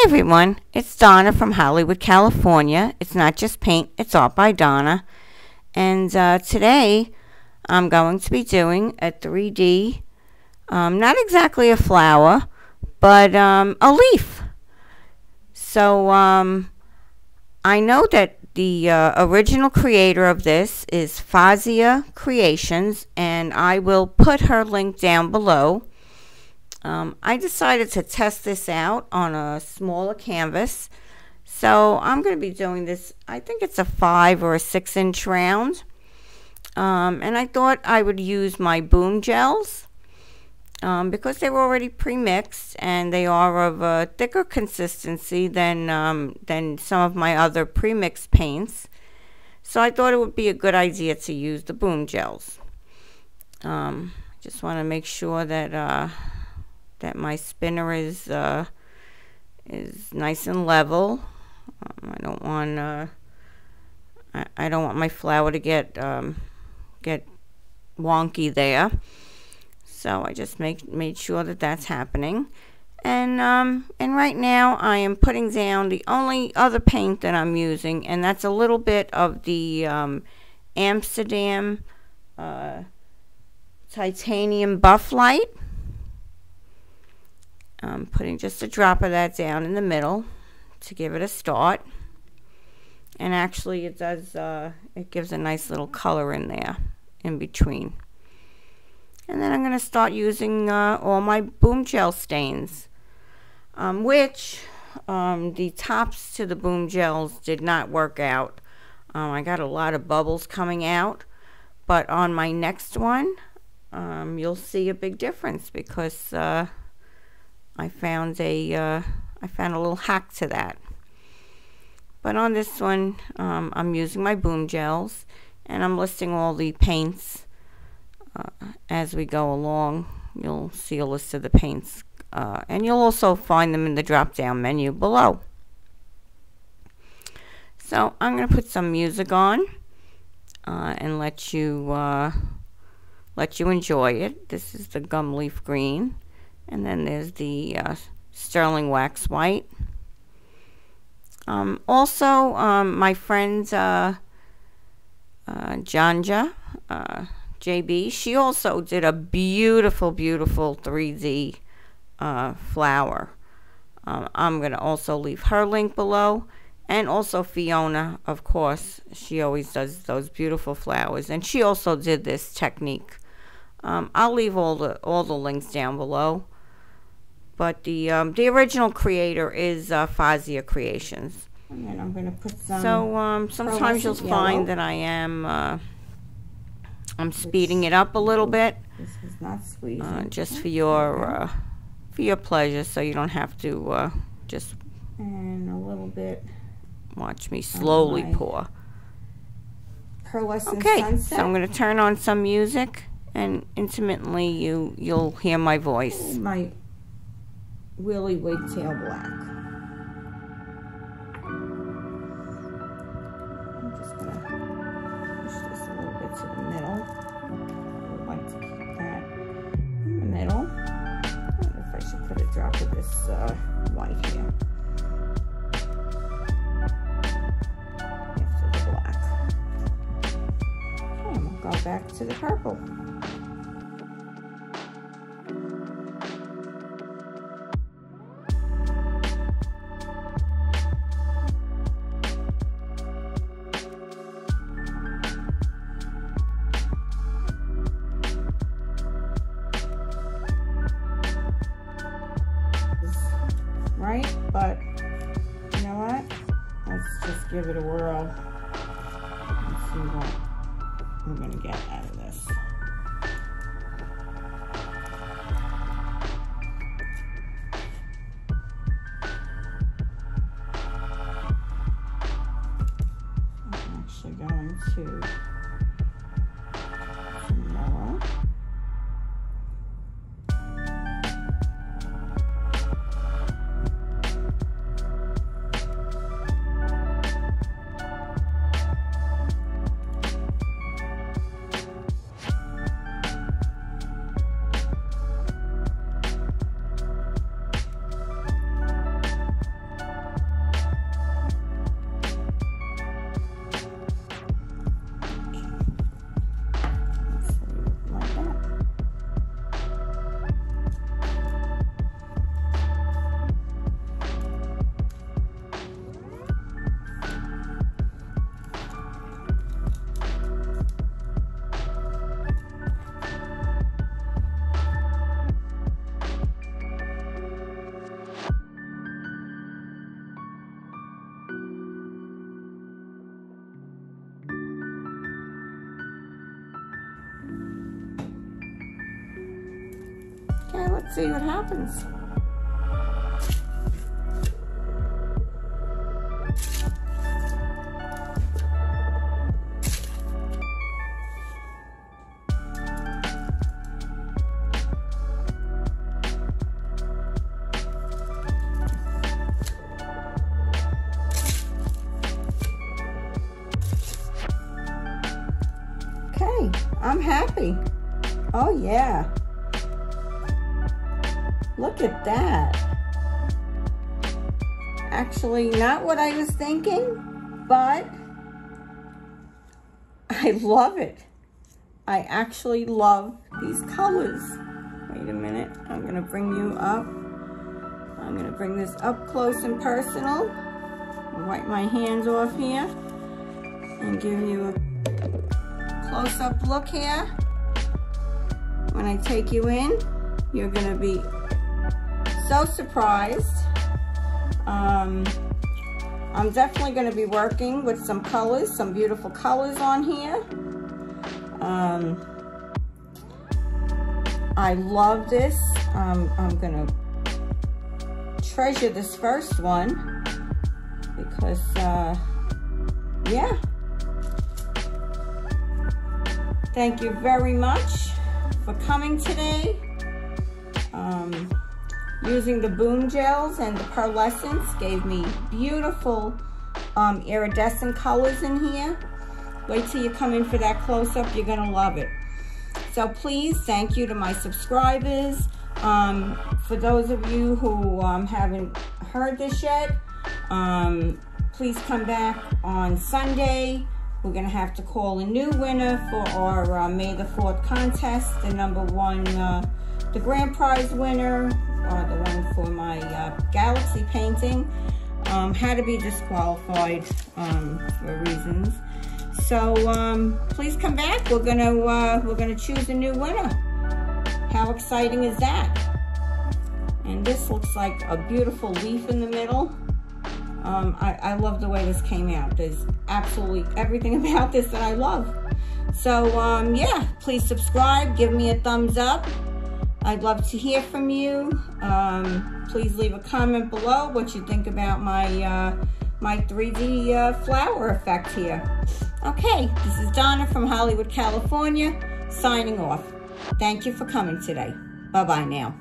Everyone, it's Donna from Hollywood, California. It's not just paint, it's art by Donna. And today I'm going to be doing a 3D, not exactly a flower, but a leaf. So I know that the original creator of this is Fozia Creations, and I will put her link down below. I decided to test this out on a smaller canvas, so I'm going to be doing this. I think it's a 5 or a 6-inch round, and I thought I would use my boom gels because they were already pre-mixed and they are of a thicker consistency than some of my other pre-mixed paints. So I thought it would be a good idea to use the boom gels. Just want to make sure that my spinner is nice and level. I don't want my flower to get wonky there. So I just made sure that that's happening. And right now I am putting down the only other paint that I'm using, and that's a little bit of the Amsterdam titanium buff light. I'm putting just a drop of that down in the middle to give it a start. And actually it does, it gives a nice little color in there, in between. And then I'm going to start using all my boom gel stains, which the tops to the boom gels did not work out. I got a lot of bubbles coming out, but on my next one, you'll see a big difference because I found a little hack to that. But on this one, I'm using my boom gels, and I'm listing all the paints as we go along. You'll see a list of the paints, and you'll also find them in the drop-down menu below. So I'm going to put some music on and let you enjoy it. This is the gum leaf green. And then there's the sterling wax white. Also, my friend Janja, JB, she also did a beautiful, beautiful 3D flower. I'm going to also leave her link below. And also Fiona, of course. She always does those beautiful flowers. And she also did this technique. I'll leave all the links down below. But the original creator is Fozia Creations. And then I'm going to put some. So sometimes you'll find that I am I'm speeding it up a little bit. This is not squeezing. Just for your pleasure, so you don't have to just. And a little bit. Watch me slowly pour. Okay, so I'm going to turn on some music, and intimately you'll hear my voice. My Willy Wigtail Black. I'm just going to push this a little bit to the middle. I would like to keep that in the middle. I wonder if I should put a drop of this white here. After the black. Okay, and we'll go back to the purple. Right, but you know what? Let's just give it a whirl and see what we're going to get out of this. I'm actually going to some yellow. Let's see what happens. Okay, I'm happy. Oh yeah. Look at that. Actually, not what I was thinking, but I love it. I actually love these colors. Wait a minute, I'm gonna bring you up. I'm gonna bring this up close and personal. Wipe my hands off here and give you a close-up look here. When I take you in, you're gonna be so surprised. I'm definitely gonna be working with some colors, some beautiful colors on here. I love this. I'm gonna treasure this first one because, yeah. Thank you very much for coming today. Using the boom gels and the pearlescence gave me beautiful iridescent colors in here. Wait till you come in for that close-up, you're gonna love it. So please, thank you to my subscribers. For those of you who haven't heard this yet, please come back on Sunday. We're gonna have to call a new winner for our May the 4th contest. The number one, the grand prize winner, the one for my galaxy painting, had to be disqualified for reasons. So please come back. We're gonna choose a new winner. How exciting is that? And this looks like a beautiful leaf in the middle. I love the way this came out. There's absolutely everything about this that I love. So yeah, please subscribe, give me a thumbs up. I'd love to hear from you. Please leave a comment below what you think about my my 3D flower effect here. Okay, this is Donna from Hollywood, California, signing off. Thank you for coming today. Bye-bye now.